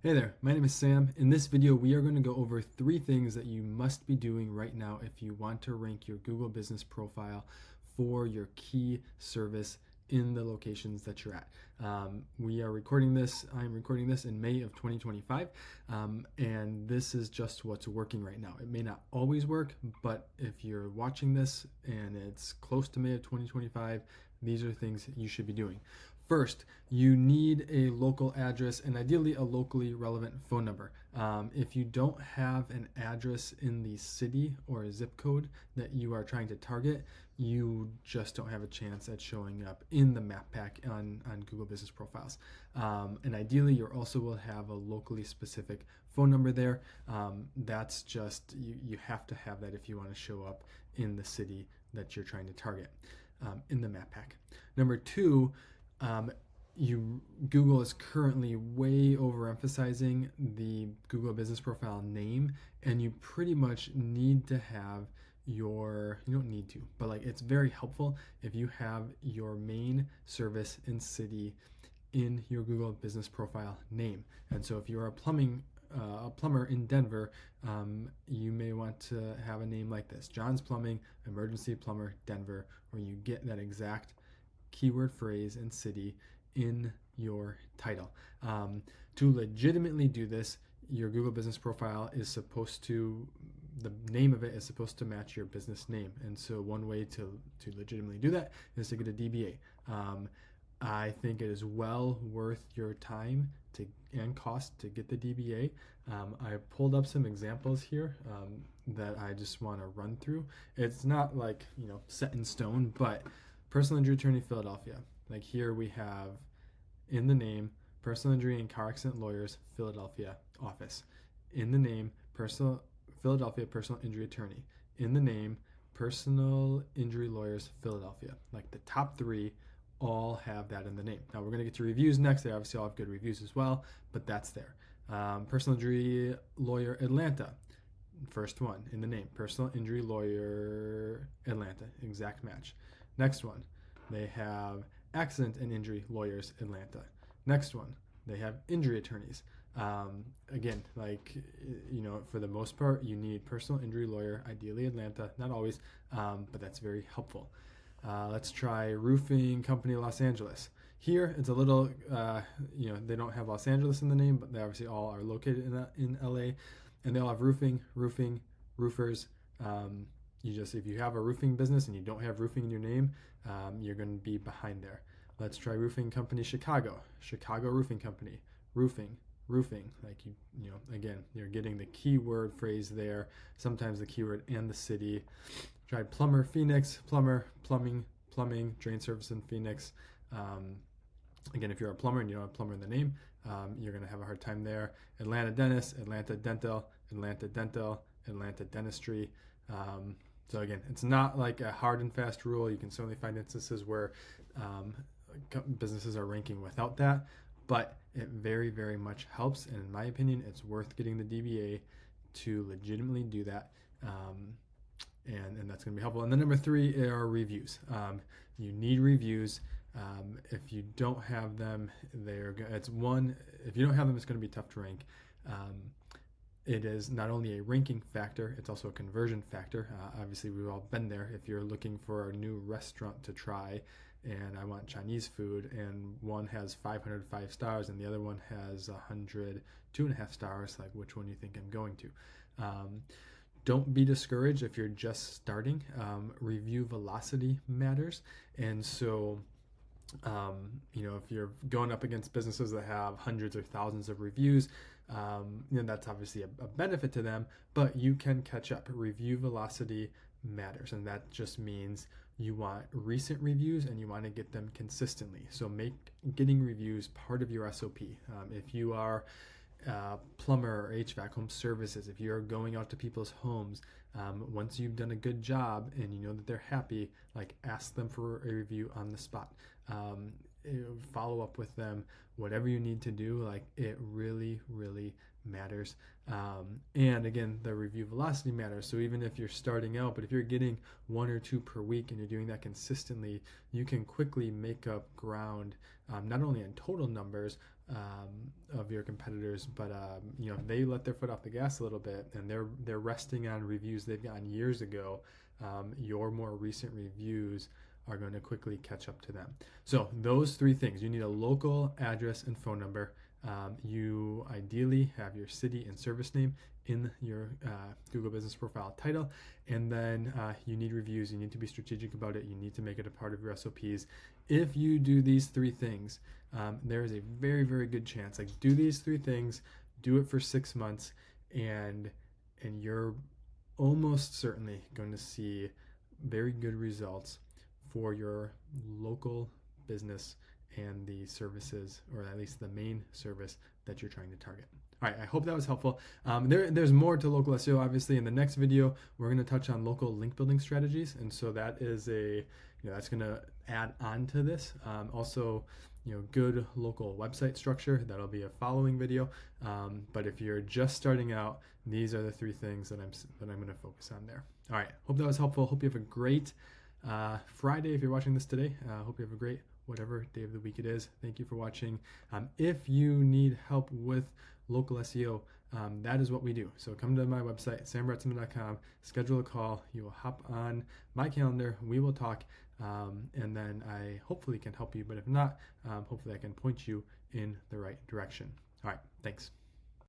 Hey there, my name is Sam. In this video, we are going to go over 3 things that you must be doing right now if you want to rank your Google business profile for your key service in the locations that you're at. I'm recording this in May of 2025, and this is just what's working right now. It may not always work, but if you're watching this and it's close to May of 2025, these are things you should be doing. First, you need a local address and ideally a locally relevant phone number. If you don't have an address in the city or a zip code that you are trying to target, you just don't have a chance at showing up in the map pack on Google Business Profiles. And ideally, you also will have a locally specific phone number there. That's just, you have to have that if you want to show up in the city that you're trying to target in the map pack. Number 2, Google is currently way overemphasizing the Google Business Profile name, and you pretty much need to have you don't need to, but like it's very helpful if you have your main service and city in your Google Business Profile name. And so if you're a plumber in Denver, you may want to have a name like this: John's Plumbing, Emergency Plumber, Denver, where you get that exact keyword phrase and city in your title. To legitimately do this, your Google Business Profile the name of it is supposed to match your business name. And so one way to legitimately do that is to get a DBA. I think it is well worth your time and cost to get the DBA. I pulled up some examples here that I just want to run through. It's not like set in stone, but personal injury attorney, Philadelphia. Like here we have in the name, personal injury and car accident lawyers, Philadelphia office. In the name, Philadelphia personal injury attorney. In the name, personal injury lawyers, Philadelphia. Like the top 3 all have that in the name. Now we're going to get to reviews next. They obviously all have good reviews as well, but that's there. Personal injury lawyer, Atlanta. First one in the name, personal injury lawyer, Atlanta. Exact match. Next one, they have accident and injury lawyers, Atlanta. Next one, they have injury attorneys. Again, for the most part, you need personal injury lawyer, ideally Atlanta, not always, but that's very helpful. Let's try roofing company, Los Angeles. Here, it's a little, they don't have Los Angeles in the name, but they obviously all are located in LA, and they all have roofing, roofers. If you have a roofing business and you don't have roofing in your name, you're going to be behind there. Let's try roofing company, Chicago roofing company, roofing. Again, you're getting the keyword phrase there, sometimes the keyword and the city. Try plumber, Phoenix, plumbing, drain service in Phoenix. Again, if you're a plumber and you don't have plumber in the name, you're going to have a hard time there. Atlanta dentist, Atlanta dental, Atlanta dentistry. So again, it's not like a hard and fast rule. You can certainly find instances where businesses are ranking without that, but it very, very much helps. And in my opinion, it's worth getting the DBA to legitimately do that. And that's going to be helpful. And then number 3 are reviews. You need reviews. If you don't have them, if you don't have them, it's going to be tough to rank. It is not only a ranking factor, it's also a conversion factor. Obviously, we've all been there. If you're looking for a new restaurant to try and I want Chinese food, and one has 505 stars and the other one has 2.5 stars, like which one do you think I'm going to? Don't be discouraged if you're just starting. Review velocity matters. And so if you're going up against businesses that have hundreds or thousands of reviews, that's obviously a benefit to them, but you can catch up. Review velocity matters, and that just means you want recent reviews and you want to get them consistently. So make getting reviews part of your SOP. If you are plumber or HVAC, home services, if you're going out to people's homes, once you've done a good job and you know that they're happy, like ask them for a review on the spot. Follow up with them, whatever you need to do. Like it really, really matters. And again, the review velocity matters. So even if you're starting out, but if you're getting 1 or 2 per week and you're doing that consistently, you can quickly make up ground, not only in total numbers, of your competitors, but you know, if they let their foot off the gas a little bit and they're resting on reviews they've gotten years ago, your more recent reviews are going to quickly catch up to them. So those three things: you need a local address and phone number. You ideally have your city and service name in your Google Business Profile title, and then you need reviews. You need to be strategic about it. You need to make it a part of your SOPs. If you do these three things, there is a very, very good chance. Like, do these three things, do it for 6 months, and you're almost certainly going to see very good results for your local business and the services, or at least the main service that you're trying to target. All right, I hope that was helpful. There's more to local SEO, obviously. In the next video, we're going to touch on local link building strategies, and so that is that's going to add on to this. Also, good local website structure, that'll be a following video. But if you're just starting out, these are the three things that I'm going to focus on there. All right, hope that was helpful. Hope you have a great Friday if you're watching this today. Hope you have a great whatever day of the week it is. Thank you for watching. If you need help with local SEO, that is what we do. So come to my website, sambretzman.com, schedule a call. You will hop on my calendar. We will talk, and then I hopefully can help you. But if not, hopefully I can point you in the right direction. All right, thanks.